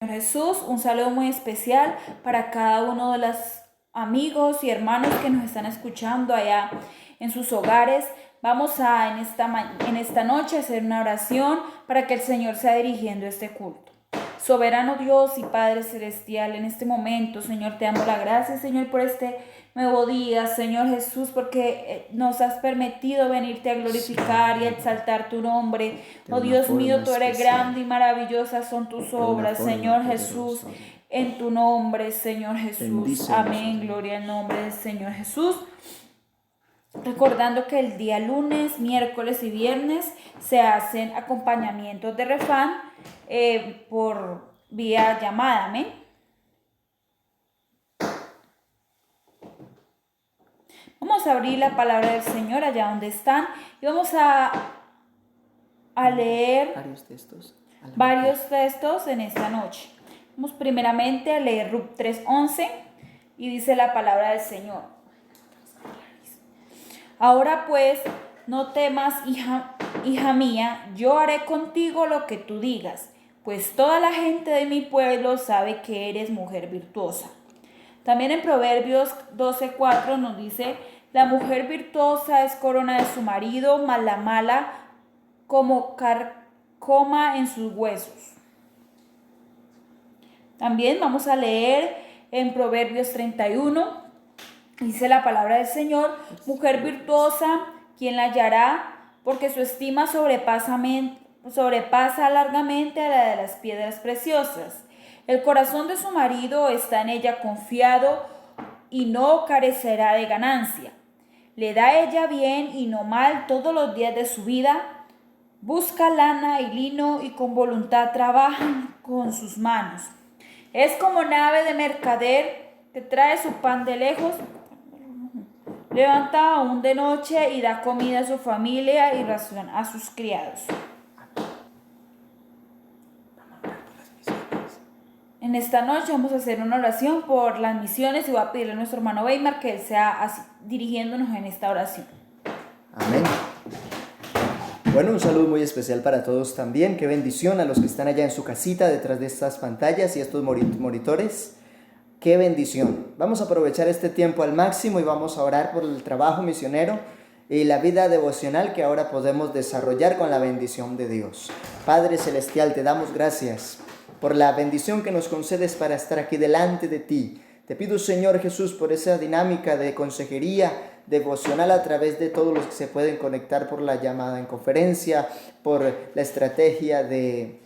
Jesús, un saludo muy especial para cada uno de los amigos y hermanos que nos están escuchando allá en sus hogares. Vamos a en esta noche hacer una oración para que el Señor sea dirigiendo este culto. Soberano Dios y Padre Celestial, en este momento, Señor, te damos la gracia, Señor, por este nuevo día, Señor Jesús, porque nos has permitido venirte a glorificar y a exaltar tu nombre. Oh Dios mío, tú eres grande y maravillosas son tus obras, Señor Jesús, en tu nombre, Señor Jesús. Amén, gloria al nombre del Señor Jesús. Recordando que el día lunes, miércoles y viernes se hacen acompañamientos de refán por vía llamada, amén. Vamos a abrir la palabra del Señor allá donde están y vamos a leer varios textos en esta noche. Vamos primeramente a leer Ruth 3:11 y dice la palabra del Señor. Ahora pues, no temas, hija mía, yo haré contigo lo que tú digas, pues toda la gente de mi pueblo sabe que eres mujer virtuosa. También en Proverbios 12:4 nos dice, la mujer virtuosa es corona de su marido, mas la mala como carcoma en sus huesos. También vamos a leer en Proverbios 31, dice la palabra del Señor, mujer virtuosa, ¿quién la hallará? Porque su estima sobrepasa largamente a la de las piedras preciosas. El corazón de su marido está en ella confiado y no carecerá de ganancia. Le da ella bien y no mal todos los días de su vida. Busca lana y lino y con voluntad trabaja con sus manos. Es como nave de mercader que trae su pan de lejos. Levanta aún de noche y da comida a su familia y ración a sus criados. En esta noche vamos a hacer una oración por las misiones y voy a pedirle a nuestro hermano Weimar que él sea así, dirigiéndonos en esta oración. Amén. Bueno, un saludo muy especial para todos también. Qué bendición a los que están allá en su casita detrás de estas pantallas y estos monitores. Qué bendición. Vamos a aprovechar este tiempo al máximo y vamos a orar por el trabajo misionero y la vida devocional que ahora podemos desarrollar con la bendición de Dios. Padre Celestial, te damos gracias por la bendición que nos concedes para estar aquí delante de ti. Te pido, Señor Jesús, por esa dinámica de consejería devocional a través de todos los que se pueden conectar por la llamada en conferencia, por la estrategia de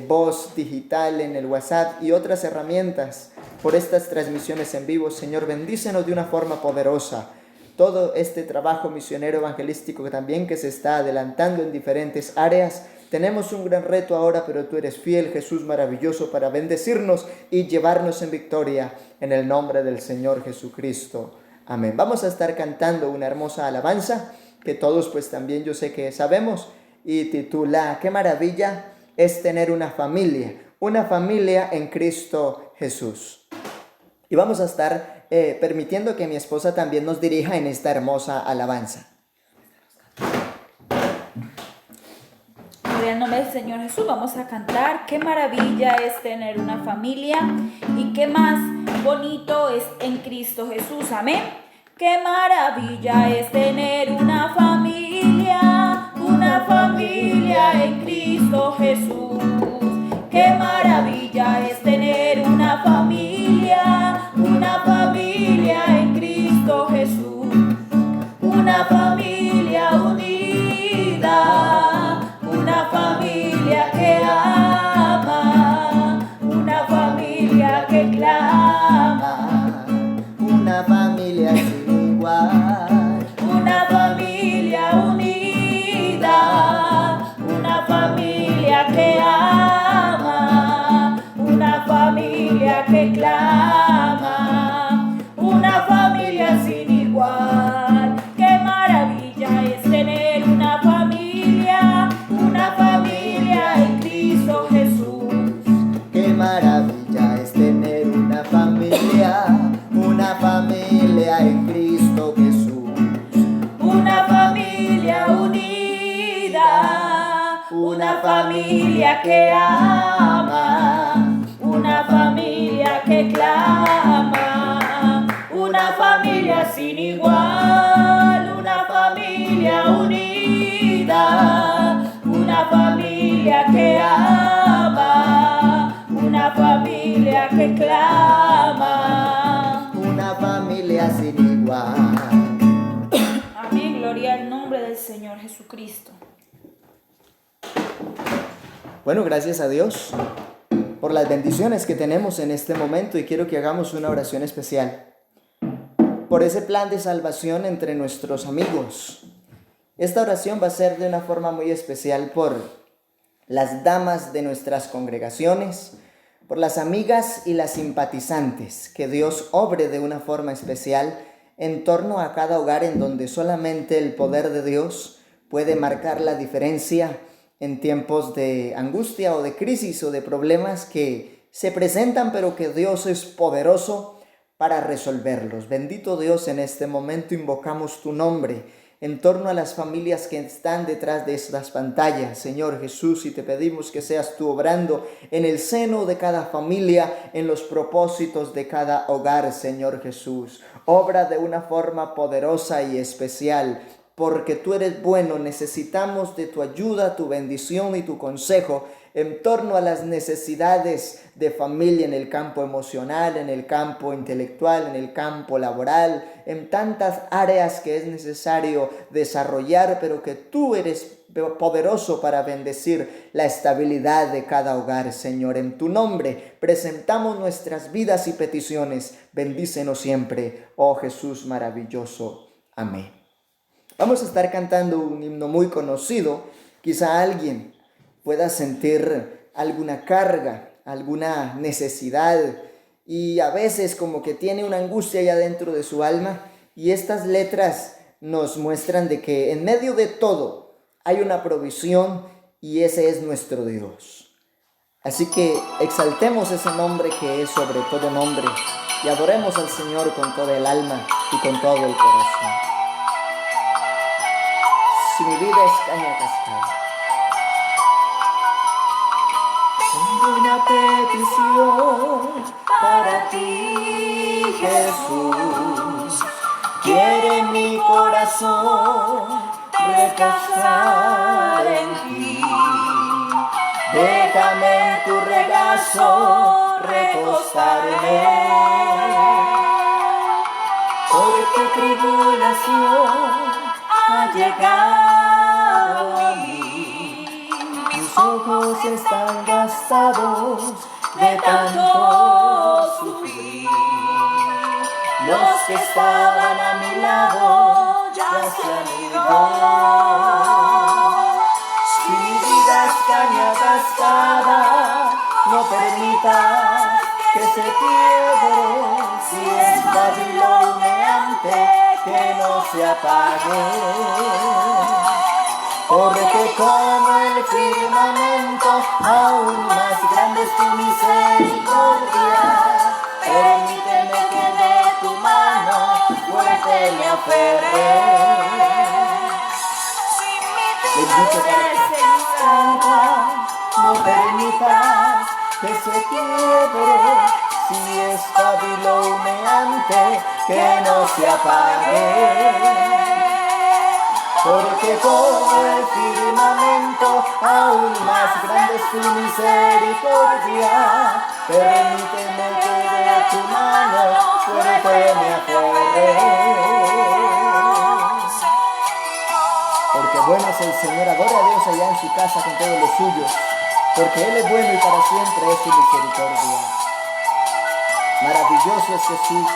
voz digital en el WhatsApp y otras herramientas, por estas transmisiones en vivo. Señor, bendícenos de una forma poderosa. Todo este trabajo misionero evangelístico que se está adelantando en diferentes áreas. Tenemos un gran reto ahora, pero tú eres fiel, Jesús maravilloso, para bendecirnos y llevarnos en victoria en el nombre del Señor Jesucristo. Amén. Vamos a estar cantando una hermosa alabanza que todos pues también yo sé que sabemos y titula ¿Qué maravilla es tener una familia en Cristo Jesús? Y vamos a estar permitiendo que mi esposa también nos dirija en esta hermosa alabanza. En el nombre del Señor Jesús vamos a cantar. Qué maravilla es tener una familia y qué más bonito es en Cristo Jesús. Amén. Qué maravilla es tener una familia en Cristo Jesús. Qué maravilla es tener una familia en Cristo Jesús. Una familia unida, una familia que ama, una familia que clama, una familia sin igual, una familia unida, una familia que ama, una familia que clama, una familia sin igual. Qué maravilla es tener una familia en Cristo Jesús. qué maravilla es tener una familia en Cristo Jesús. Una familia unida, una familia que ama, una familia unida, una familia que ama, una familia que clama, una familia sin igual. Amén, gloria al nombre del Señor Jesucristo. Bueno, gracias a Dios por las bendiciones que tenemos en este momento y quiero que hagamos una oración especial por ese plan de salvación entre nuestros amigos. Esta oración va a ser de una forma muy especial por las damas de nuestras congregaciones, por las amigas y las simpatizantes, que Dios obre de una forma especial en torno a cada hogar en donde solamente el poder de Dios puede marcar la diferencia en tiempos de angustia o de crisis o de problemas que se presentan, pero que Dios es poderoso para resolverlos. Bendito Dios, en este momento invocamos tu nombre en torno a las familias que están detrás de estas pantallas, Señor Jesús, y te pedimos que seas tú obrando en el seno de cada familia, en los propósitos de cada hogar, Señor Jesús. Obra de una forma poderosa y especial, porque tú eres bueno. Necesitamos de tu ayuda, tu bendición y tu consejo en torno a las necesidades de familia en el campo emocional, en el campo intelectual, en el campo laboral, en tantas áreas que es necesario desarrollar, pero que tú eres poderoso para bendecir la estabilidad de cada hogar, Señor. En tu nombre presentamos nuestras vidas y peticiones. Bendícenos siempre, oh Jesús maravilloso. Amén. Vamos a estar cantando un himno muy conocido. Quizá alguien pueda sentir alguna carga, alguna necesidad y a veces como que tiene una angustia allá dentro de su alma, y estas letras nos muestran de que en medio de todo hay una provisión y ese es nuestro Dios. Así que exaltemos ese nombre que es sobre todo nombre y adoremos al Señor con toda el alma y con todo el corazón. Si mi vida es caña cascada, tengo una petición para ti, Jesús. Quiere mi corazón reposar en ti. Déjame en tu regazo recostarme, porque tribulación ha llegado a mí. Mis ojos están gastados de tanto sufrir. Los que estaban a mi lado ya se han ido. Si mi vida es caña cascada, no permitas que se quiebre. Si es pabilo humeante, que no se apague. Porque como el firmamento, aún más grande es tu misericordia. Permíteme que de tu mano fuerte me aferre. Bendito no permitas que se quiebre. Si es pabilo humeante, que no se apague. Porque como el firmamento, aún más grande es tu misericordia. Permíteme que de tu mano fuerte me aferre. Porque bueno es el Señor, adora a Dios allá en su casa con todos los suyos, porque Él es bueno y para siempre es su misericordia. Maravilloso es Jesús,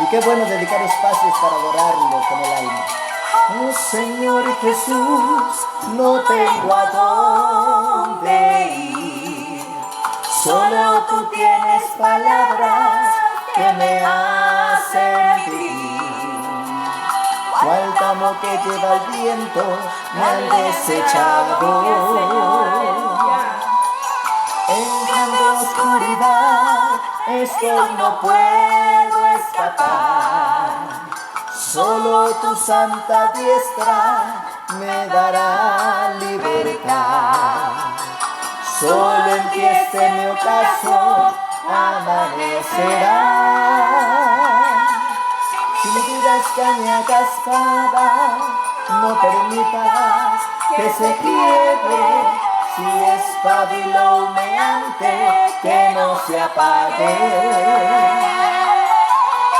y qué bueno dedicar espacios para adorarlo con el alma. Oh Señor Jesús, no tengo a dónde ir, solo tú tienes palabras que me hacen vivir. Cual tamo que lleva el viento me han desechado. En grande oscuridad estoy, no puedo escapar. Solo tu santa diestra me dará libertad. Solo en ti este mi ocaso amanecerá. Si mi vida es caña cascada, no permitas que se quiebre. Si es pabilo humeante, que no se apague.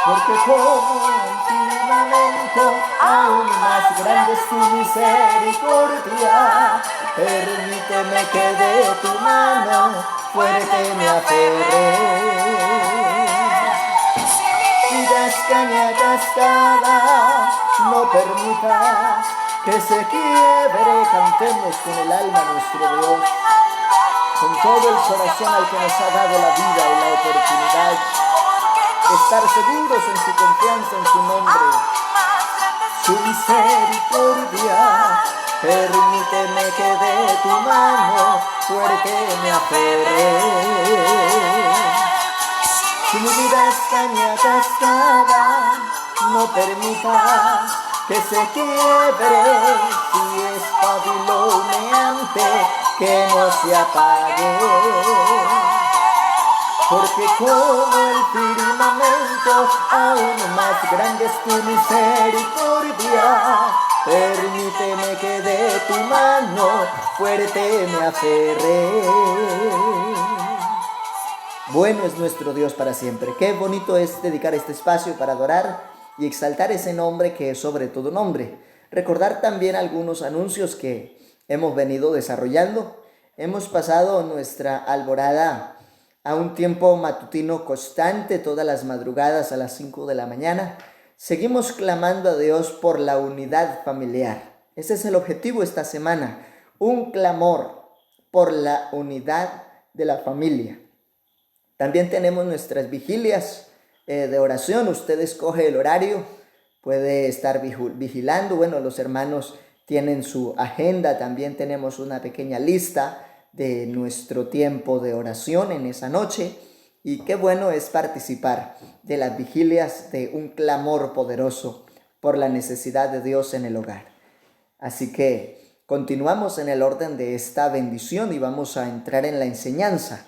Porque como el firmamento, aún más grande es tu misericordia. Permíteme que de tu mano fuerte me aferre. Si das caña cascada, no permitas que se quiebre. Cantemos con el alma a nuestro Dios, con todo el corazón al que nos ha dado la vida y la oportunidad de estar seguros en su confianza en su nombre. Su misericordia, permíteme que de tu mano fuerte me aferre. Si mi vida es caña cascada, no permitas que se quiebre. Si es pabilo humeante, que no se apague. Porque como el firmamento, aún más grande es tu misericordia. Permíteme que de tu mano fuerte me aferre. Bueno es nuestro Dios para siempre. Qué bonito es dedicar este espacio para adorar y exaltar ese nombre que es sobre todo nombre. Recordar también algunos anuncios que hemos venido desarrollando. Hemos pasado nuestra alborada a un tiempo matutino constante todas las madrugadas a las 5 de la mañana. Seguimos clamando a Dios por la unidad familiar. Ese es el objetivo esta semana, un clamor por la unidad de la familia. También tenemos nuestras vigilias de oración. Usted escoge el horario, puede estar vigilando. Bueno, los hermanos tienen su agenda, también tenemos una pequeña lista de nuestro tiempo de oración en esa noche, y qué bueno es participar de las vigilias de un clamor poderoso por la necesidad de Dios en el hogar. Así que continuamos en el orden de esta bendición y vamos a entrar en la enseñanza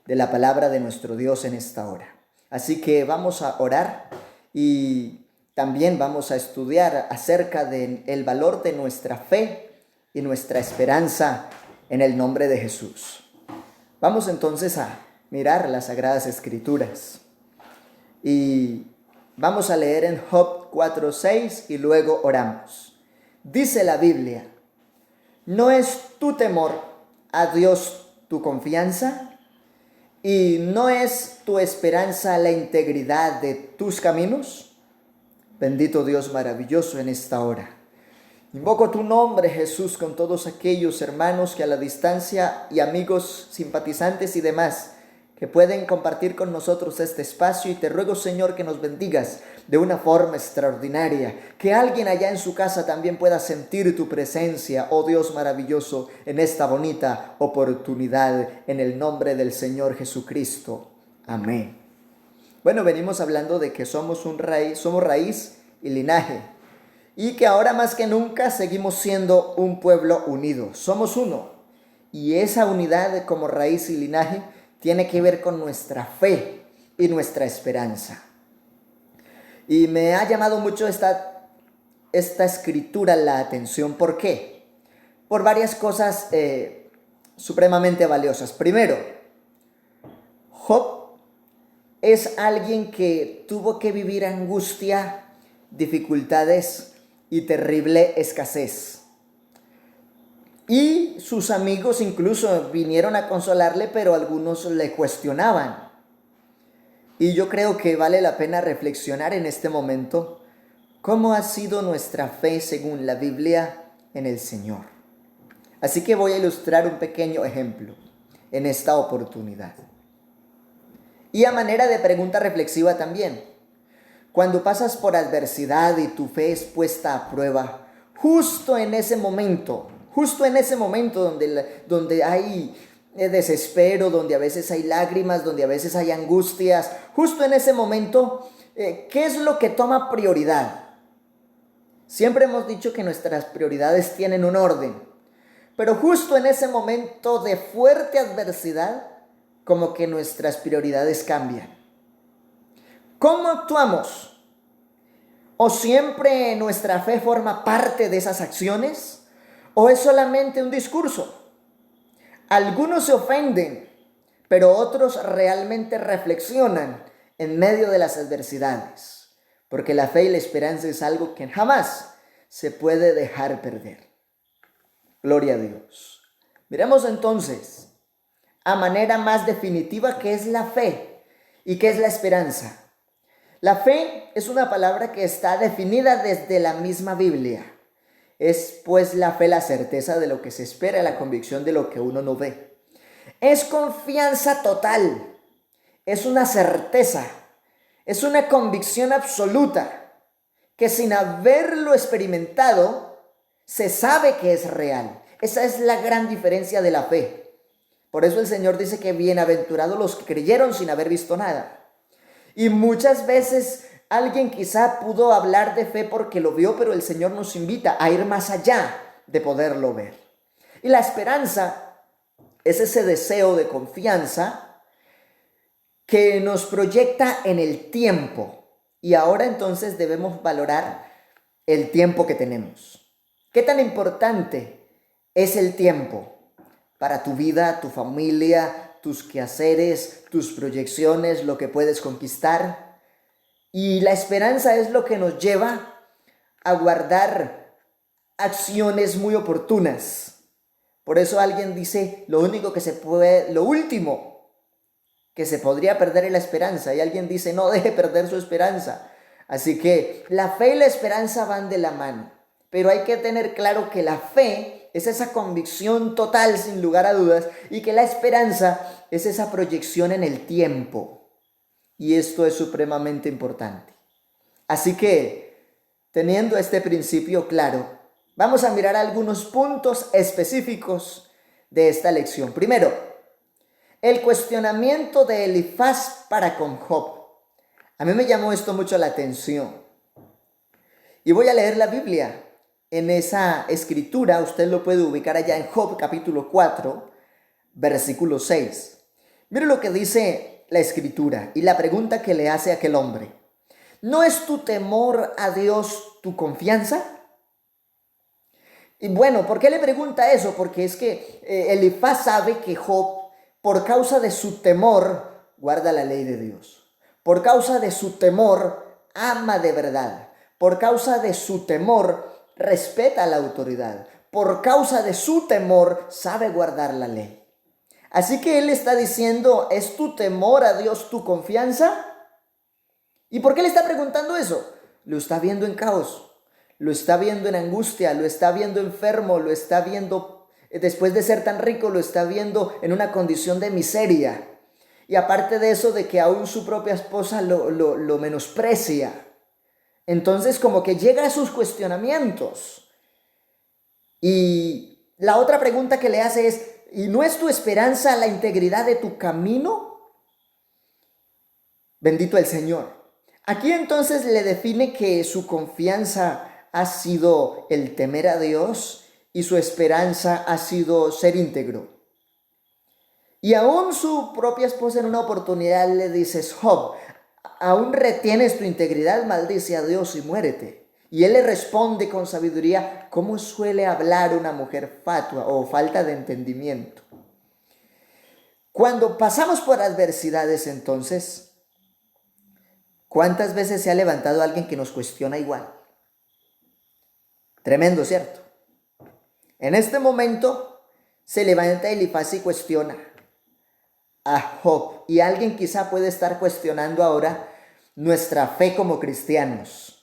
de la palabra de nuestro Dios en esta hora. Así que vamos a orar y también vamos a estudiar acerca del valor de nuestra fe y nuestra esperanza en el nombre de Jesús. Vamos entonces a mirar las Sagradas Escrituras y vamos a leer en Job 4:6 y luego oramos. Dice la Biblia: ¿no es tu temor a Dios tu confianza? ¿Y no es tu esperanza la integridad de tus caminos? Bendito Dios maravilloso en esta hora. Invoco tu nombre, Jesús, con todos aquellos hermanos que a la distancia y amigos, simpatizantes y demás que pueden compartir con nosotros este espacio, y te ruego, Señor, que nos bendigas de una forma extraordinaria, que alguien allá en su casa también pueda sentir tu presencia, oh Dios maravilloso, en esta bonita oportunidad, en el nombre del Señor Jesucristo. Amén. Bueno, venimos hablando de que somos raíz y linaje, y que ahora más que nunca seguimos siendo un pueblo unido. Somos uno, y esa unidad como raíz y linaje tiene que ver con nuestra fe y nuestra esperanza. Y me ha llamado mucho esta escritura la atención. ¿Por qué? Por varias cosas supremamente valiosas. Primero, Job es alguien que tuvo que vivir angustia, dificultades y terrible escasez. Y sus amigos incluso vinieron a consolarle, pero algunos le cuestionaban. Y yo creo que vale la pena reflexionar en este momento cómo ha sido nuestra fe según la Biblia en el Señor. Así que voy a ilustrar un pequeño ejemplo en esta oportunidad. Y a manera de pregunta reflexiva también, cuando pasas por adversidad y tu fe es puesta a prueba, justo en ese momento donde hay desespero, donde a veces hay lágrimas, donde a veces hay angustias, justo en ese momento, ¿qué es lo que toma prioridad? Siempre hemos dicho que nuestras prioridades tienen un orden, pero justo en ese momento de fuerte adversidad, como que nuestras prioridades cambian. ¿Cómo actuamos? ¿O siempre nuestra fe forma parte de esas acciones? ¿O es solamente un discurso? Algunos se ofenden, pero otros realmente reflexionan en medio de las adversidades, porque la fe y la esperanza es algo que jamás se puede dejar perder. Gloria a Dios. Miremos entonces a manera más definitiva qué es la fe y qué es la esperanza. La fe es una palabra que está definida desde la misma Biblia. Es pues la fe la certeza de lo que se espera, la convicción de lo que uno no ve. Es confianza total, es una certeza, es una convicción absoluta que sin haberlo experimentado se sabe que es real. Esa es la gran diferencia de la fe. Por eso el Señor dice que bienaventurados los que creyeron sin haber visto nada. Y muchas veces alguien quizá pudo hablar de fe porque lo vio, pero el Señor nos invita a ir más allá de poderlo ver. Y la esperanza es ese deseo de confianza que nos proyecta en el tiempo. Y ahora entonces debemos valorar el tiempo que tenemos. ¿Qué tan importante es el tiempo para tu vida, tu familia, tus quehaceres, tus proyecciones, lo que puedes conquistar? Y la esperanza es lo que nos lleva a guardar acciones muy oportunas. Por eso alguien dice, lo último que se podría perder es la esperanza. Y alguien dice, no deje perder su esperanza. Así que la fe y la esperanza van de la mano. Pero hay que tener claro que la fe es esa convicción total, sin lugar a dudas, y que la esperanza es esa proyección en el tiempo. Y esto es supremamente importante. Así que, teniendo este principio claro, vamos a mirar algunos puntos específicos de esta lección. Primero, el cuestionamiento de Elifaz para con Job. A mí me llamó esto mucho la atención. Y voy a leer la Biblia. En esa escritura, usted lo puede ubicar allá en Job capítulo 4, versículo 6. Mire lo que dice la escritura y la pregunta que le hace a aquel hombre. ¿No es tu temor a Dios tu confianza? Y bueno, ¿por qué le pregunta eso? Porque es que Elifaz sabe que Job, por causa de su temor, guarda la ley de Dios. Por causa de su temor, ama de verdad. Por causa de su temor, respeta la autoridad. Por causa de su temor, sabe guardar la ley. Así que él está diciendo, ¿es tu temor a Dios tu confianza? ¿Y por qué le está preguntando eso? Lo está viendo en caos, lo está viendo en angustia, lo está viendo enfermo, lo está viendo, después de ser tan rico, lo está viendo en una condición de miseria. Y aparte de eso, de que aún su propia esposa lo menosprecia. Entonces como que llega a sus cuestionamientos. Y la otra pregunta que le hace es, ¿y no es tu esperanza la integridad de tu camino? Bendito el Señor. Aquí entonces le define que su confianza ha sido el temer a Dios y su esperanza ha sido ser íntegro. Y aún su propia esposa en una oportunidad le dice, Job, ¿aún retienes tu integridad? Maldice a Dios y muérete. Y él le responde con sabiduría, ¿cómo suele hablar una mujer fatua o falta de entendimiento? Cuando pasamos por adversidades entonces, ¿cuántas veces se ha levantado alguien que nos cuestiona igual? Tremendo, ¿cierto? En este momento se levanta Elifaz y cuestiona a Job. Y alguien quizá puede estar cuestionando ahora nuestra fe como cristianos.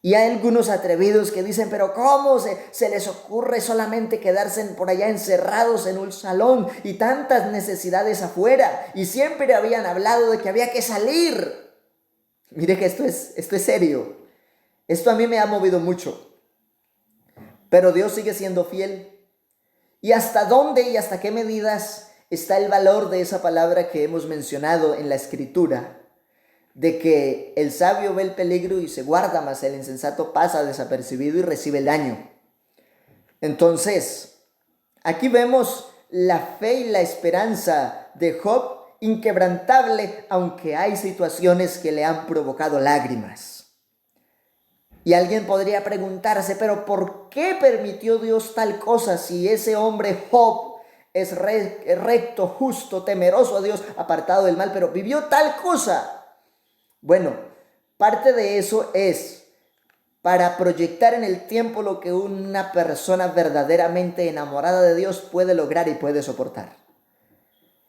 Y hay algunos atrevidos que dicen, pero ¿cómo se les ocurre solamente quedarse por allá encerrados en un salón y tantas necesidades afuera? Y siempre habían hablado de que había que salir. Mire que esto es serio. Esto a mí me ha movido mucho. Pero Dios sigue siendo fiel. ¿Y hasta dónde y hasta qué medidas está el valor de esa palabra que hemos mencionado en la Escritura? De que el sabio ve el peligro y se guarda, mas el insensato pasa desapercibido y recibe el daño. Entonces, aquí vemos la fe y la esperanza de Job inquebrantable, aunque hay situaciones que le han provocado lágrimas. Y alguien podría preguntarse, pero ¿por qué permitió Dios tal cosa si ese hombre Job es recto, justo, temeroso a Dios, apartado del mal, pero vivió tal cosa? Bueno, parte de eso es para proyectar en el tiempo lo que una persona verdaderamente enamorada de Dios puede lograr y puede soportar.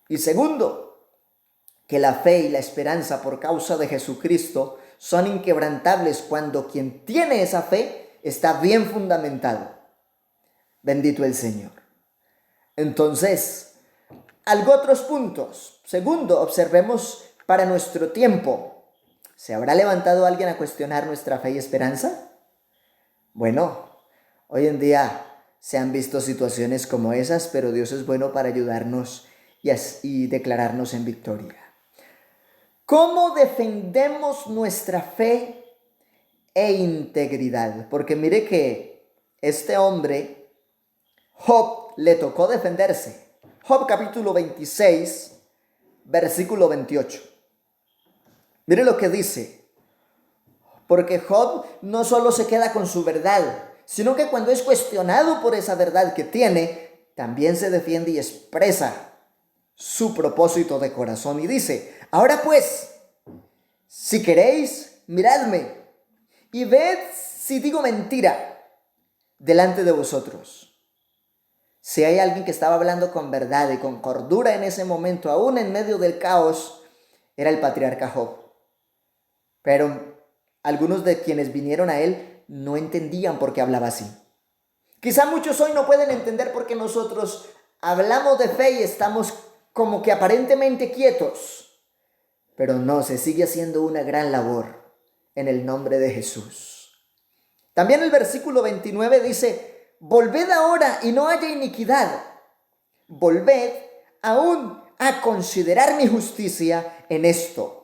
Y segundo, que la fe y la esperanza por causa de Jesucristo son inquebrantables cuando quien tiene esa fe está bien fundamentado. Bendito el Señor. Entonces, algo otros puntos. Segundo, observemos para nuestro tiempo. ¿Se habrá levantado alguien a cuestionar nuestra fe y esperanza? Bueno, hoy en día se han visto situaciones como esas, pero Dios es bueno para ayudarnos y declararnos en victoria. ¿Cómo defendemos nuestra fe e integridad? Porque mire que este hombre, Job, le tocó defenderse. Job capítulo 26, versículo 28. Mire lo que dice. Porque Job no solo se queda con su verdad, sino que cuando es cuestionado por esa verdad que tiene, también se defiende y expresa su propósito de corazón. Y dice, ahora pues, si queréis, miradme y ved si digo mentira delante de vosotros. Si hay alguien que estaba hablando con verdad y con cordura en ese momento, aún en medio del caos, era el patriarca Job. Pero algunos de quienes vinieron a él no entendían por qué hablaba así. Quizá muchos hoy no pueden entender por qué nosotros hablamos de fe y estamos como que aparentemente quietos. Pero no, se sigue haciendo una gran labor en el nombre de Jesús. También el versículo 29 dice, volved ahora y no haya iniquidad. Volved aún a considerar mi justicia en esto.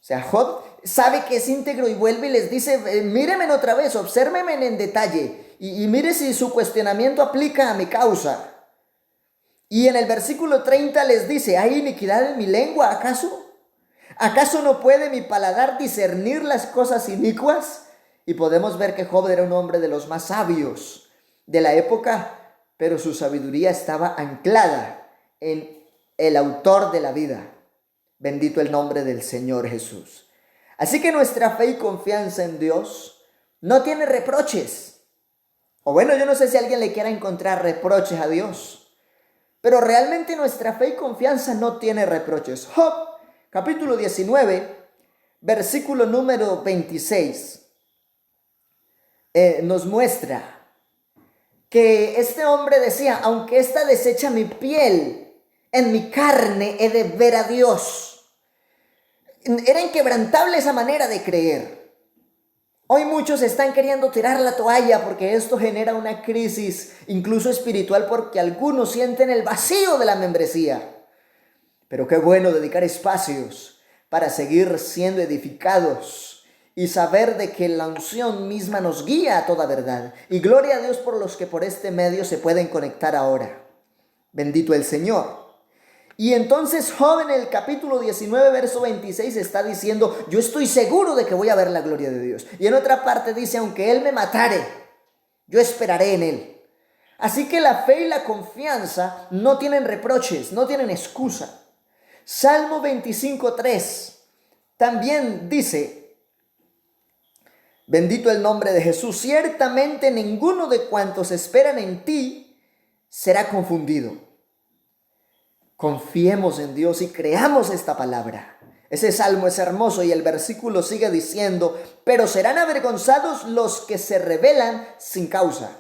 O sea, Job sabe que es íntegro y vuelve y les dice, mírenme otra vez, obsérvenme en detalle y mire si su cuestionamiento aplica a mi causa. Y en el versículo 30 les dice, ¿hay iniquidad en mi lengua acaso? ¿Acaso no puede mi paladar discernir las cosas inicuas? Y podemos ver que Job era un hombre de los más sabios de la época, pero su sabiduría estaba anclada en el autor de la vida. Bendito el nombre del Señor Jesús. Así que nuestra fe y confianza en Dios no tiene reproches. O bueno, yo no sé si alguien le quiera encontrar reproches a Dios, pero realmente nuestra fe y confianza no tiene reproches. Job, capítulo 19, versículo número 26, nos muestra que este hombre decía, aunque esta desecha mi piel, en mi carne he de ver a Dios. Era inquebrantable esa manera de creer. Hoy muchos están queriendo tirar la toalla porque esto genera una crisis incluso espiritual porque algunos sienten el vacío de la membresía. Pero qué bueno dedicar espacios para seguir siendo edificados y saber de que la unción misma nos guía a toda verdad. Y gloria a Dios por los que por este medio se pueden conectar ahora. Bendito el Señor. Y entonces Job en el capítulo 19, verso 26 está diciendo, yo estoy seguro de que voy a ver la gloria de Dios. Y en otra parte dice, aunque Él me matare, yo esperaré en Él. Así que la fe y la confianza no tienen reproches, no tienen excusa. Salmo 25:3 también dice, bendito el nombre de Jesús, ciertamente ninguno de cuantos esperan en ti será confundido. Confiemos en Dios y creamos esta palabra. Ese salmo es hermoso y el versículo sigue diciendo, pero serán avergonzados los que se rebelan sin causa.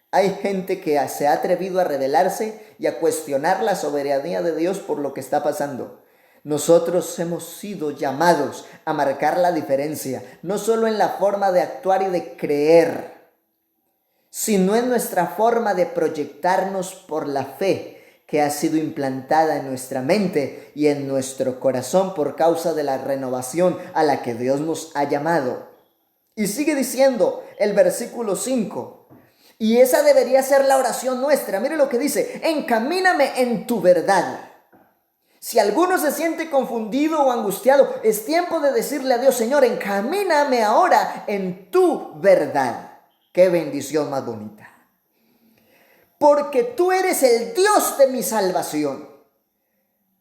Hay gente que se ha atrevido a rebelarse y a cuestionar la soberanía de Dios por lo que está pasando. Nosotros hemos sido llamados a marcar la diferencia, no solo en la forma de actuar y de creer, sino en nuestra forma de proyectarnos por la fe que ha sido implantada en nuestra mente y en nuestro corazón por causa de la renovación a la que Dios nos ha llamado. Y sigue diciendo el versículo 5, y esa debería ser la oración nuestra. Mire lo que dice, encamíname en tu verdad Si alguno se siente confundido o angustiado, es tiempo de decirle a Dios: Señor, encamíname ahora en tu verdad. ¡Qué bendición más bonita! Porque tú eres el Dios de mi salvación.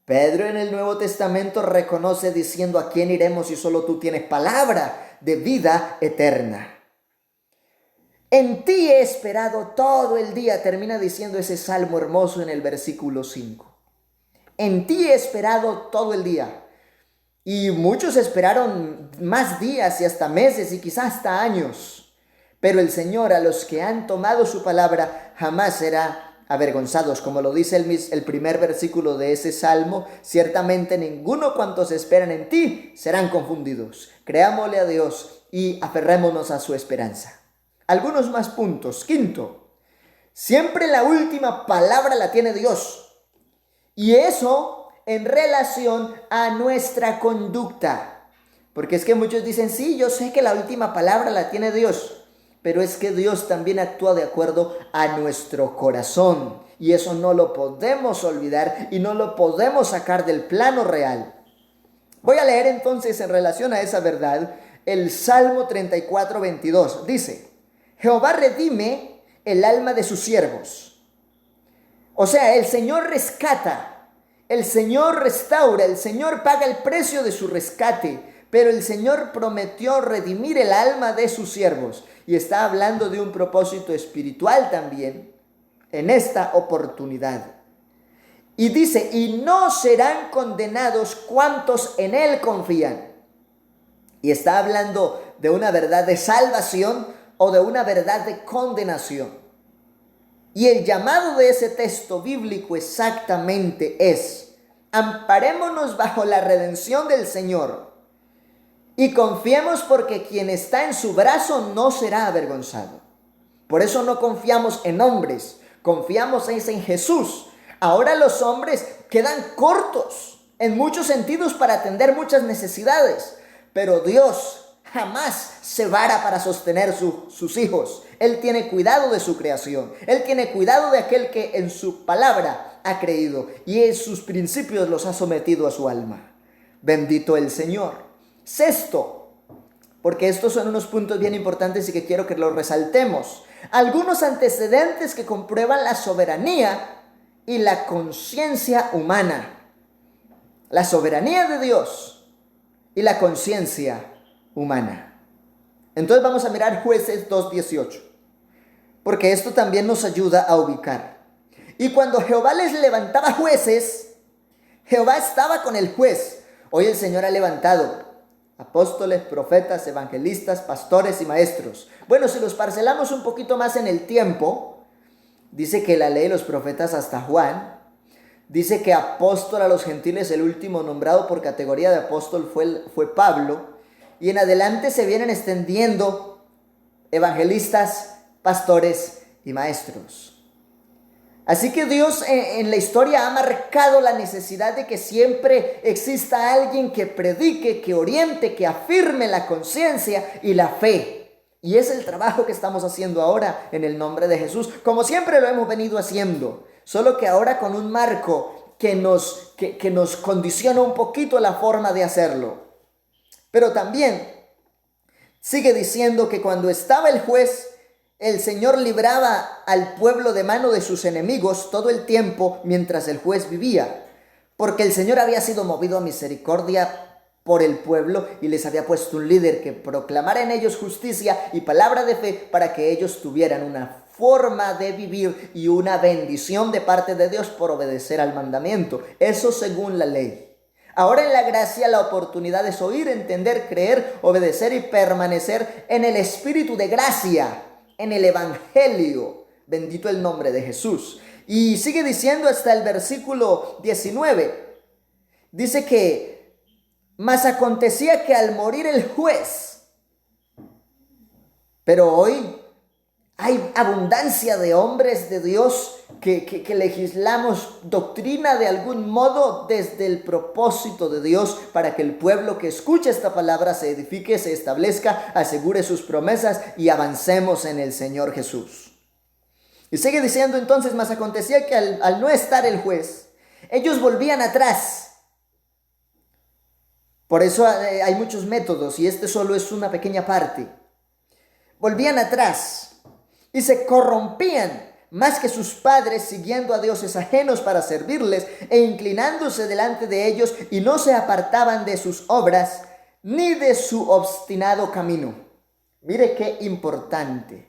Pedro en el Nuevo Testamento reconoce diciendo: ¿a quién iremos si solo tú tienes palabra de vida eterna? En ti he esperado todo el día, termina diciendo ese salmo hermoso en el versículo 5. En ti he esperado todo el día. Y muchos esperaron más días y hasta meses y quizás hasta años. Pero el Señor, a los que han tomado su palabra, jamás será avergonzados. Como lo dice el primer versículo de ese salmo: ciertamente ninguno cuantos esperan en ti serán confundidos. Creámosle a Dios y aferrémonos a su esperanza. Algunos más puntos. Quinto, siempre la última palabra la tiene Dios. Y eso en relación a nuestra conducta. Porque es que muchos dicen: sí, yo sé que la última palabra la tiene Dios. Pero es que Dios también actúa de acuerdo a nuestro corazón. Y eso no lo podemos olvidar y no lo podemos sacar del plano real. Voy a leer entonces en relación a esa verdad el Salmo 34, 22. Dice: Jehová redime el alma de sus siervos. O sea, el Señor rescata, el Señor restaura, el Señor paga el precio de su rescate, pero el Señor prometió redimir el alma de sus siervos. Y está hablando de un propósito espiritual también en esta oportunidad. Y dice: y no serán condenados cuantos en Él confían. Y está hablando de una verdad de salvación o de una verdad de condenación. Y el llamado de ese texto bíblico exactamente es: amparémonos bajo la redención del Señor y confiemos, porque quien está en su brazo no será avergonzado. Por eso no confiamos en hombres, confiamos en Jesús. Ahora los hombres quedan cortos en muchos sentidos para atender muchas necesidades, pero Dios jamás se vara para sostener sus hijos. Él tiene cuidado de su creación. Él tiene cuidado de aquel que en su palabra ha creído y en sus principios los ha sometido a su alma. Bendito el Señor. Sexto, porque estos son unos puntos bien importantes y que quiero que los resaltemos. Algunos antecedentes que comprueban la soberanía y la conciencia humana. La soberanía de Dios y la conciencia humana. Entonces vamos a mirar Jueces 2:18, porque esto también nos ayuda a ubicar. Y cuando Jehová les levantaba jueces, Jehová estaba con el juez. Hoy el Señor ha levantado apóstoles, profetas, evangelistas, pastores y maestros. Bueno, si los parcelamos un poquito más en el tiempo, dice que la ley de los profetas hasta Juan. Dice que apóstol a los gentiles, el último nombrado por categoría de apóstol fue Pablo. Y en adelante se vienen extendiendo evangelistas, pastores y maestros. Así que Dios en la historia ha marcado la necesidad de que siempre exista alguien que predique, que oriente, que afirme la conciencia y la fe. Y es el trabajo que estamos haciendo ahora en el nombre de Jesús, como siempre lo hemos venido haciendo, solo que ahora con un marco que nos condiciona un poquito la forma de hacerlo. Pero también sigue diciendo que cuando estaba el juez, el Señor libraba al pueblo de mano de sus enemigos todo el tiempo mientras el juez vivía, porque el Señor había sido movido a misericordia por el pueblo y les había puesto un líder que proclamara en ellos justicia y palabra de fe para que ellos tuvieran una forma de vivir y una bendición de parte de Dios por obedecer al mandamiento. Eso según la ley. Ahora en la gracia la oportunidad es oír, entender, creer, obedecer y permanecer en el espíritu de gracia, en el evangelio. Bendito el nombre de Jesús. Y sigue diciendo hasta el versículo 19. Dice que: mas acontecía que al morir el juez, pero hoy hay abundancia de hombres de Dios que legislamos doctrina de algún modo desde el propósito de Dios para que el pueblo que escuche esta palabra se edifique, se establezca, asegure sus promesas y avancemos en el Señor Jesús. Y sigue diciendo entonces: mas acontecía que al no estar el juez, ellos volvían atrás Por eso hay muchos métodos y este solo es una pequeña parte. Volvían atrás y se corrompían más que sus padres, siguiendo a dioses ajenos para servirles e inclinándose delante de ellos, y no se apartaban de sus obras ni de su obstinado camino. Mire qué importante.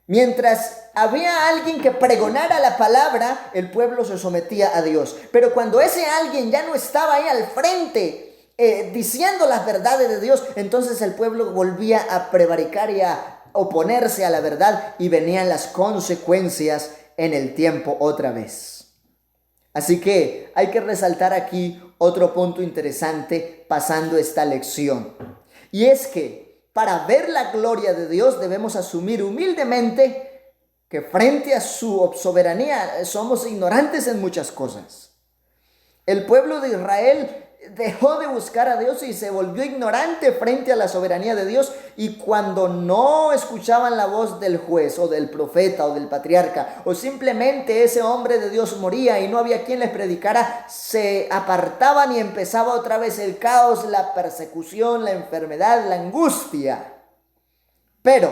Mientras había alguien que pregonara la palabra, el pueblo se sometía a Dios. Pero cuando ese alguien ya no estaba ahí al frente, diciendo las verdades de Dios, entonces el pueblo volvía a prevaricar y a oponerse a la verdad, y venían las consecuencias en el tiempo otra vez. Así que hay que resaltar aquí otro punto interesante pasando esta lección. Y es que para ver la gloria de Dios debemos asumir humildemente que frente a su soberanía somos ignorantes en muchas cosas. El pueblo de Israel dejó de buscar a Dios y se volvió ignorante frente a la soberanía de Dios, y cuando no escuchaban la voz del juez o del profeta o del patriarca, o simplemente ese hombre de Dios moría y no había quien les predicara, se apartaban y empezaba otra vez el caos, la persecución, la enfermedad, la angustia. Pero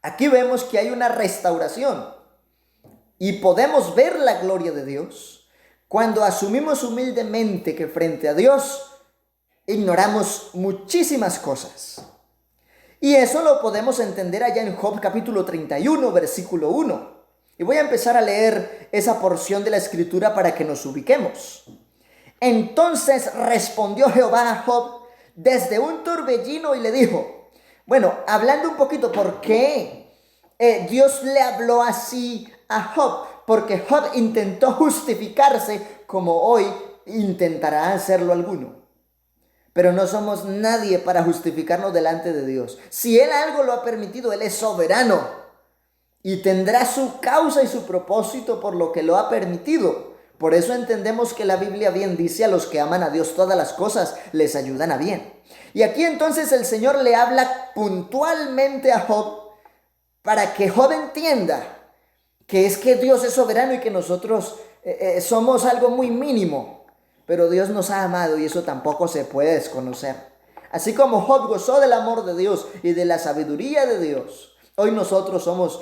aquí vemos que hay una restauración y podemos ver la gloria de Dios cuando asumimos humildemente que frente a Dios ignoramos muchísimas cosas. Y eso lo podemos entender allá en Job capítulo 31, versículo 1. Y voy a empezar a leer esa porción de la escritura para que nos ubiquemos. Entonces respondió Jehová a Job desde un torbellino y le dijo, bueno, hablando un poquito por qué Dios le habló así a Job, porque Job intentó justificarse como hoy intentará hacerlo alguno. Pero no somos nadie para justificarnos delante de Dios. Si Él algo lo ha permitido, Él es soberano y tendrá su causa y su propósito por lo que lo ha permitido. Por eso entendemos que la Biblia bien dice: a los que aman a Dios todas las cosas les ayudan a bien. Y aquí entonces el Señor le habla puntualmente a Job para que Job entienda que es que Dios es soberano y que nosotros somos algo muy mínimo, pero Dios nos ha amado y eso tampoco se puede desconocer. Así como Job gozó del amor de Dios y de la sabiduría de Dios, hoy nosotros somos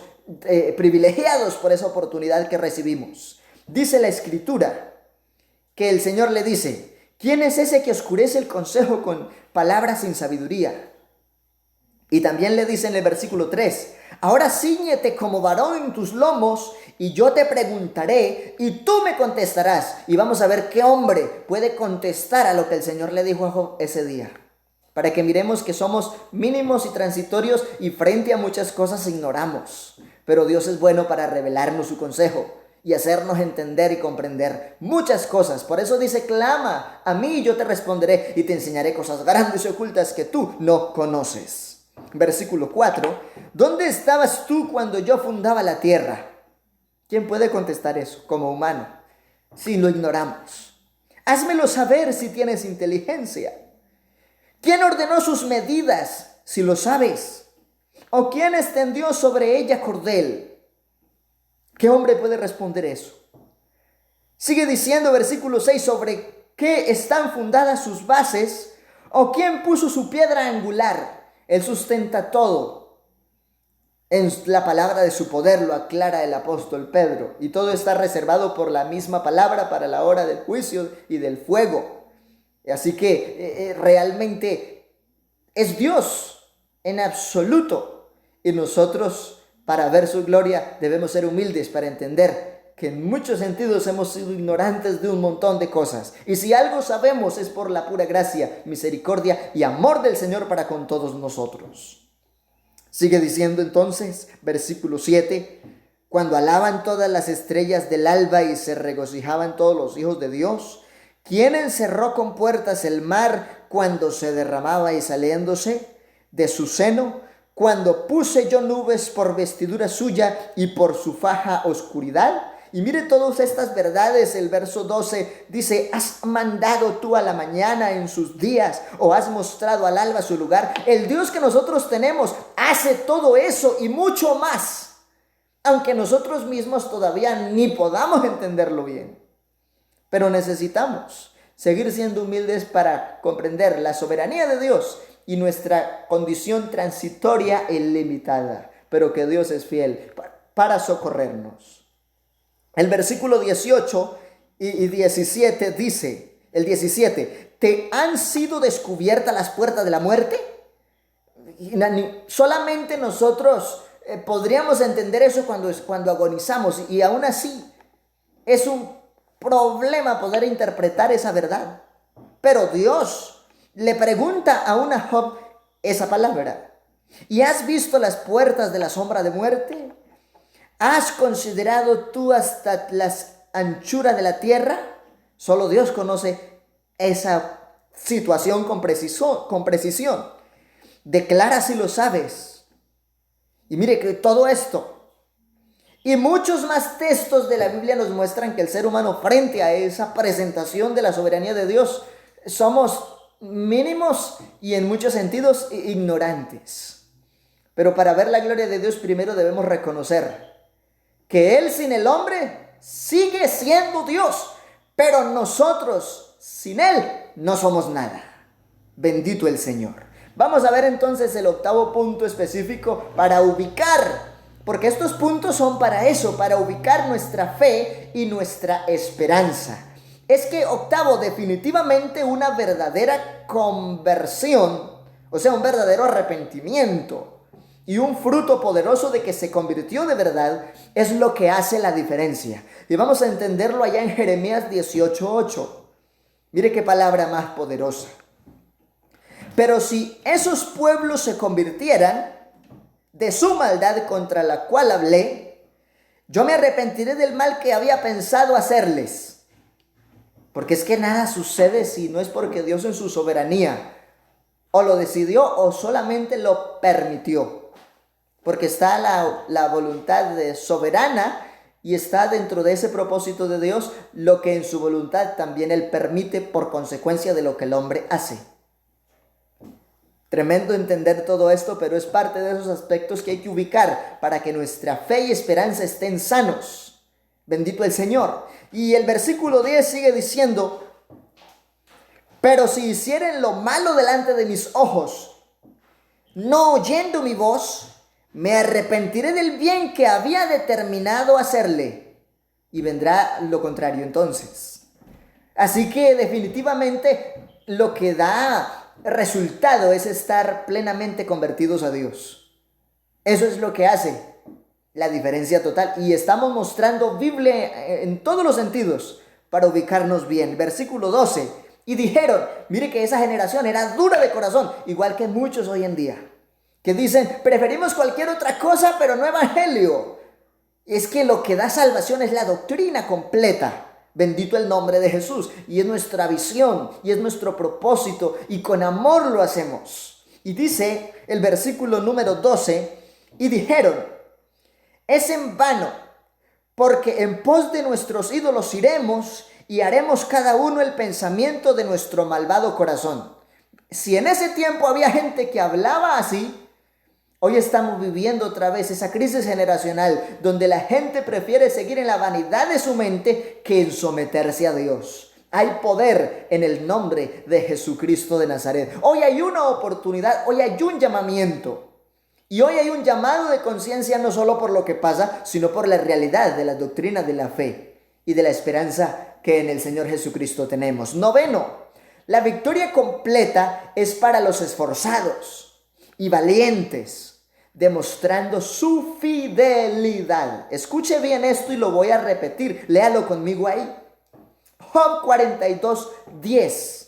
privilegiados por esa oportunidad que recibimos. Dice la Escritura que el Señor le dice: ¿quién es ese que oscurece el consejo con palabras sin sabiduría? Y también le dice en el versículo 3: ahora cíñete como varón en tus lomos, y yo te preguntaré, y tú me contestarás. Y vamos a ver qué hombre puede contestar a lo que el Señor le dijo a Job ese día, para que miremos que somos mínimos y transitorios y frente a muchas cosas ignoramos. Pero Dios es bueno para revelarnos su consejo y hacernos entender y comprender muchas cosas. Por eso dice: clama a mí y yo te responderé y te enseñaré cosas grandes y ocultas que tú no conoces. Versículo 4: ¿dónde estabas tú cuando yo fundaba la tierra? ¿Quién puede contestar eso como humano si lo ignoramos? Házmelo saber si tienes inteligencia. ¿Quién ordenó sus medidas si lo sabes? ¿O quién extendió sobre ella cordel? ¿Qué hombre puede responder eso? Sigue diciendo versículo 6: ¿sobre qué están fundadas sus bases? ¿O quién puso su piedra angular? Él sustenta todo. En la palabra de su poder lo aclara el apóstol Pedro. Y todo está reservado por la misma palabra para la hora del juicio y del fuego. Así que realmente es Dios en absoluto. Y nosotros, para ver su gloria, debemos ser humildes para entender que en muchos sentidos hemos sido ignorantes de un montón de cosas. Y si algo sabemos es por la pura gracia, misericordia y amor del Señor para con todos nosotros. Sigue diciendo entonces, versículo 7, cuando alaban todas las estrellas del alba y se regocijaban todos los hijos de Dios, ¿quién encerró con puertas el mar cuando se derramaba y saliéndose de su seno? Cuando puse yo nubes por vestidura suya y por su faja oscuridad. Y mire todas estas verdades. El verso 12 dice: ¿has mandado tú a la mañana en sus días, o has mostrado al alba su lugar? El Dios que nosotros tenemos hace todo eso y mucho más, aunque nosotros mismos todavía ni podamos entenderlo bien. Pero necesitamos Seguir siendo humildes para comprender la soberanía de Dios y nuestra condición transitoria e limitada, pero que Dios es fiel para socorrernos. El versículo 18 y 17 dice, el 17, ¿te han sido descubiertas las puertas de la muerte? Solamente nosotros podríamos entender eso cuando agonizamos, y aún así es un problema poder interpretar esa verdad. Pero Dios le pregunta a una Job esa palabra: ¿y has visto las puertas de la sombra de muerte? ¿Has considerado tú hasta las anchuras de la tierra? Solo Dios conoce esa situación con precisión. Declara si lo sabes. Y mire que todo esto y muchos más textos de la Biblia nos muestran que el ser humano, frente a esa presentación de la soberanía de Dios, somos mínimos y en muchos sentidos ignorantes. Pero para ver la gloria de Dios primero debemos reconocer que Él sin el hombre sigue siendo Dios, pero nosotros sin Él no somos nada. Bendito el Señor. Vamos a ver entonces el octavo punto específico para ubicar, porque estos puntos son para eso, para ubicar nuestra fe y nuestra esperanza. Es que octavo, definitivamente una verdadera conversión, o sea, un verdadero arrepentimiento y un fruto poderoso de que se convirtió de verdad, es lo que hace la diferencia. Y vamos a entenderlo allá en Jeremías 18:8. Mire qué palabra más poderosa. Pero si esos pueblos se convirtieran de su maldad contra la cual hablé, yo me arrepentiré del mal que había pensado hacerles. Porque es que nada sucede si no es porque Dios en su soberanía o lo decidió o solamente lo permitió. Porque está la voluntad soberana y está dentro de ese propósito de Dios lo que en su voluntad también Él permite por consecuencia de lo que el hombre hace. Tremendo entender todo esto, pero es parte de esos aspectos que hay que ubicar para que nuestra fe y esperanza estén sanos. Bendito el Señor. Y el versículo 10 sigue diciendo: pero si hicieren lo malo delante de mis ojos, no oyendo mi voz, me arrepentiré del bien que había determinado hacerle, y vendrá lo contrario entonces. Así que definitivamente lo que da resultado es estar plenamente convertidos a Dios. Eso es lo que hace la diferencia total, y estamos mostrando Biblia en todos los sentidos para ubicarnos bien. Versículo 12, y dijeron, mire que esa generación era dura de corazón, igual que muchos hoy en día, que dicen, preferimos cualquier otra cosa, pero no evangelio. Es que lo que da salvación es la doctrina completa. Bendito el nombre de Jesús, y es nuestra visión, y es nuestro propósito, y con amor lo hacemos. Y dice el versículo número 12, y dijeron, es en vano, porque en pos de nuestros ídolos iremos, y haremos cada uno el pensamiento de nuestro malvado corazón. Si en ese tiempo había gente que hablaba así, hoy estamos viviendo otra vez esa crisis generacional donde la gente prefiere seguir en la vanidad de su mente que en someterse a Dios. Hay poder en el nombre de Jesucristo de Nazaret. Hoy hay una oportunidad, hoy hay un llamamiento. Y hoy hay un llamado de conciencia no solo por lo que pasa, sino por la realidad de la doctrina de la fe y de la esperanza que en el Señor Jesucristo tenemos. Noveno, la victoria completa es para los esforzados y valientes, demostrando su fidelidad. Escuche bien esto y lo voy a repetir. Léalo conmigo ahí. Job 42:10.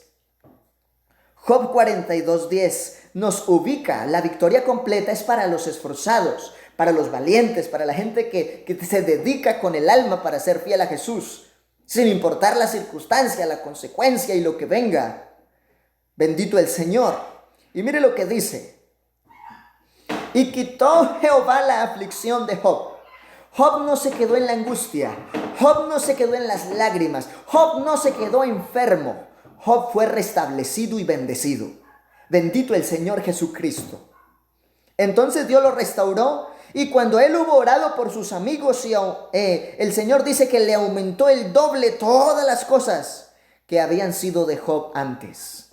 Job 42:10 nos ubica. La victoria completa es para los esforzados, para los valientes, para la gente que se dedica con el alma para ser fiel a Jesús, sin importar la circunstancia, la consecuencia y lo que venga. Bendito el Señor. Y mire lo que dice. Y quitó Jehová la aflicción de Job. Job no se quedó en la angustia. Job no se quedó en las lágrimas. Job no se quedó enfermo. Job fue restablecido y bendecido. Bendito el Señor Jesucristo. Entonces Dios lo restauró, y cuando él hubo orado por sus amigos, el Señor dice que le aumentó el doble todas las cosas que habían sido de Job antes.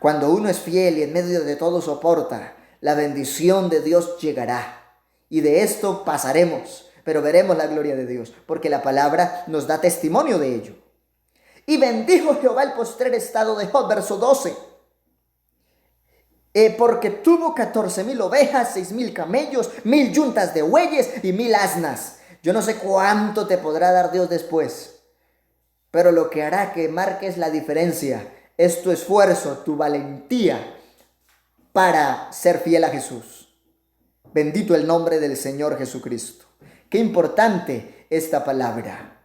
Cuando uno es fiel y en medio de todo soporta, la bendición de Dios llegará. Y de esto pasaremos, pero veremos la gloria de Dios, porque la palabra nos da testimonio de ello. Y bendijo Jehová el postrer estado de Job, verso 12. Porque tuvo 14,000 ovejas, 6,000 camellos, 1,000 yuntas de bueyes y 1,000 asnas. Yo no sé cuánto te podrá dar Dios después, pero lo que hará que marques la diferencia es tu esfuerzo, tu valentía para ser fiel a Jesús. Bendito el nombre del Señor Jesucristo. Qué importante esta palabra.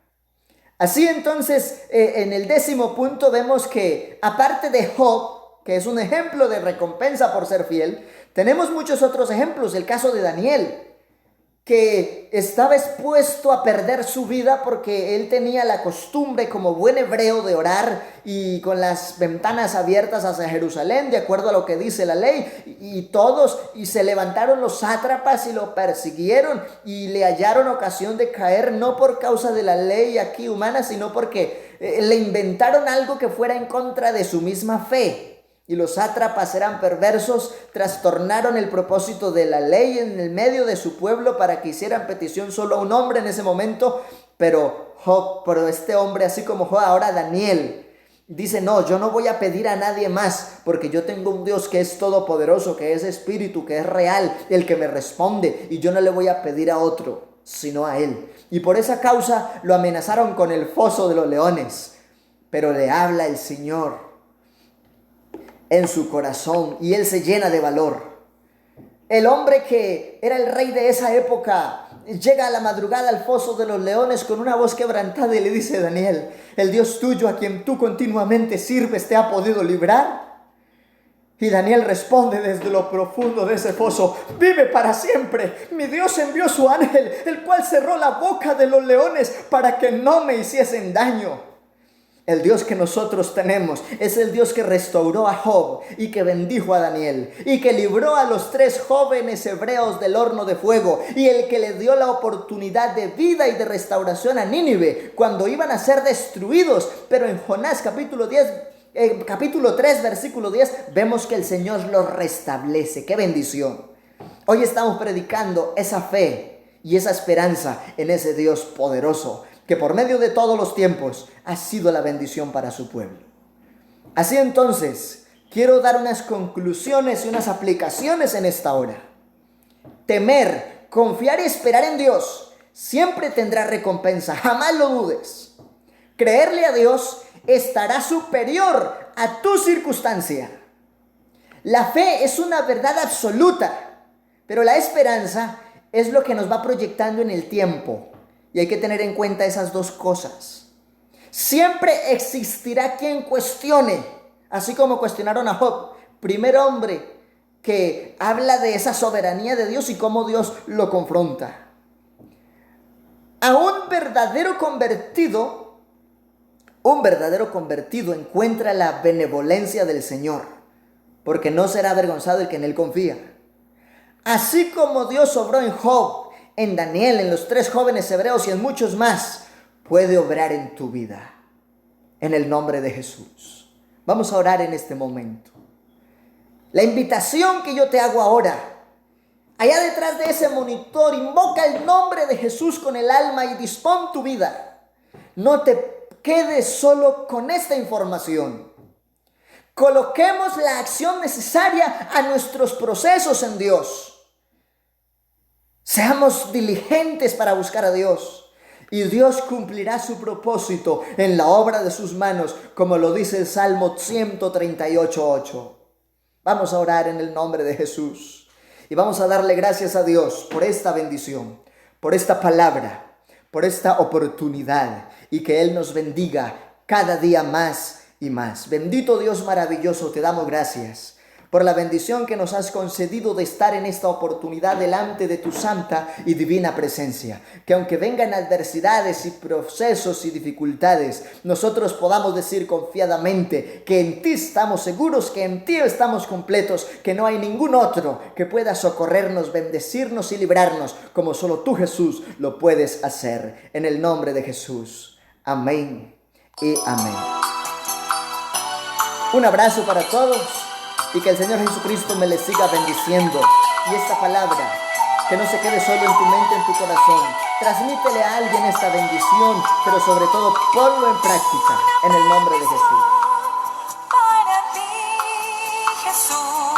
Así entonces, en el 10º punto vemos que aparte de Job, que es un ejemplo de recompensa por ser fiel, tenemos muchos otros ejemplos. El caso de Daniel, que estaba expuesto a perder su vida porque él tenía la costumbre como buen hebreo de orar y con las ventanas abiertas hacia Jerusalén, de acuerdo a lo que dice la ley, y se levantaron los sátrapas y lo persiguieron y le hallaron ocasión de caer, no por causa de la ley aquí humana, sino porque le inventaron algo que fuera en contra de su misma fe. Y los sátrapas eran perversos, trastornaron el propósito de la ley en el medio de su pueblo para que hicieran petición solo a un hombre en ese momento. Pero este hombre, así como Job, ahora Daniel, dice: no, yo no voy a pedir a nadie más, porque yo tengo un Dios que es todopoderoso, que es espíritu, que es real, el que me responde, y yo no le voy a pedir a otro, sino a él. Y por esa causa lo amenazaron con el foso de los leones. Pero le habla el Señor en su corazón y él se llena de valor. El hombre que era el rey de esa época llega a la madrugada al foso de los leones con una voz quebrantada y le dice: Daniel, el Dios tuyo a quien tú continuamente sirves te ha podido librar. Y Daniel responde desde lo profundo de ese foso: vive para siempre, mi Dios envió su ángel, el cual cerró la boca de los leones para que no me hiciesen daño. El Dios que nosotros tenemos es el Dios que restauró a Job y que bendijo a Daniel y que libró a los 3 jóvenes hebreos del horno de fuego, y el que le dio la oportunidad de vida y de restauración a Nínive cuando iban a ser destruidos. Pero en Jonás capítulo 3 versículo 10 vemos que el Señor los restablece. ¡Qué bendición! Hoy estamos predicando esa fe y esa esperanza en ese Dios poderoso, que por medio de todos los tiempos ha sido la bendición para su pueblo. Así entonces, quiero dar unas conclusiones y unas aplicaciones en esta hora. Temer, confiar y esperar en Dios siempre tendrá recompensa, jamás lo dudes. Creerle a Dios estará superior a tu circunstancia. La fe es una verdad absoluta, pero la esperanza es lo que nos va proyectando en el tiempo. Y hay que tener en cuenta esas dos cosas. Siempre existirá quien cuestione, así como cuestionaron a Job, primer hombre que habla de esa soberanía de Dios y cómo Dios lo confronta. A un verdadero convertido encuentra la benevolencia del Señor, porque no será avergonzado el que en él confía. Así como Dios obró en Job, en Daniel, en los 3 jóvenes hebreos y en muchos más, puede obrar en tu vida, en el nombre de Jesús. Vamos a orar en este momento. La invitación que yo te hago ahora, allá detrás de ese monitor, invoca el nombre de Jesús con el alma y dispón tu vida. No te quedes solo con esta información. Coloquemos la acción necesaria a nuestros procesos en Dios. Seamos diligentes para buscar a Dios, y Dios cumplirá su propósito en la obra de sus manos, como lo dice el Salmo 138:8. Vamos a orar en el nombre de Jesús y vamos a darle gracias a Dios por esta bendición, por esta palabra, por esta oportunidad, y que Él nos bendiga cada día más y más. Bendito Dios maravilloso, te damos gracias por la bendición que nos has concedido de estar en esta oportunidad delante de tu santa y divina presencia. Que aunque vengan adversidades y procesos y dificultades, nosotros podamos decir confiadamente que en ti estamos seguros, que en ti estamos completos, que no hay ningún otro que pueda socorrernos, bendecirnos y librarnos como solo tú, Jesús, lo puedes hacer. En el nombre de Jesús. Amén y amén. Un abrazo para todos y que el Señor Jesucristo me les siga bendiciendo. Y esta palabra, que no se quede solo en tu mente, en tu corazón. Transmítele a alguien esta bendición, pero sobre todo ponlo en práctica en el nombre de Jesús. Para ti, Jesús.